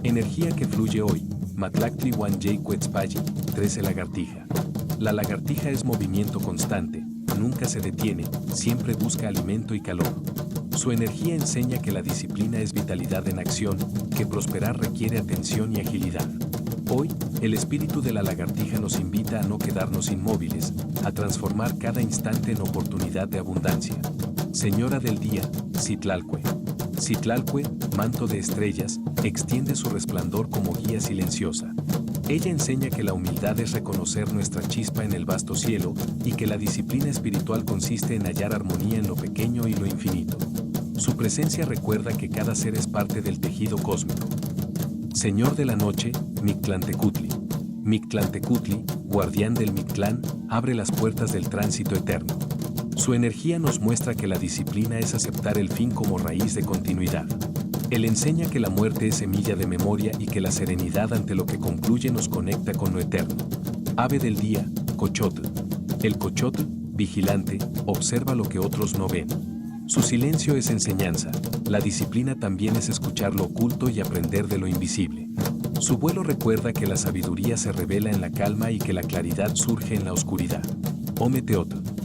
Energía que fluye hoy. Matlactli Wanjay Cuetzpalli, 13 lagartija. La lagartija es movimiento constante, nunca se detiene, siempre busca alimento y calor. Su energía enseña que la disciplina es vitalidad en acción, que prosperar requiere atención y agilidad. Hoy, el espíritu de la lagartija nos invita a no quedarnos inmóviles, a transformar cada instante en oportunidad de abundancia. Señora del día, Citlalcue. Citlalcue, manto de estrellas, extiende su resplandor como guía silenciosa. Ella enseña que la humildad es reconocer nuestra chispa en el vasto cielo y que la disciplina espiritual consiste en hallar armonía en lo pequeño y lo infinito. Su presencia recuerda que cada ser es parte del tejido cósmico. Señor de la noche, Mictlantecutli. Mictlantecutli, guardián del Mictlán, abre las puertas del tránsito eterno. Su energía nos muestra que la disciplina es aceptar el fin como raíz de continuidad. Él enseña que la muerte es semilla de memoria y que la serenidad ante lo que concluye nos conecta con lo eterno. Ave del día, Cochotl. El Cochotl, vigilante, observa lo que otros no ven. Su silencio es enseñanza. La disciplina también es escuchar lo oculto y aprender de lo invisible. Su vuelo recuerda que la sabiduría se revela en la calma y que la claridad surge en la oscuridad. Ometeotl.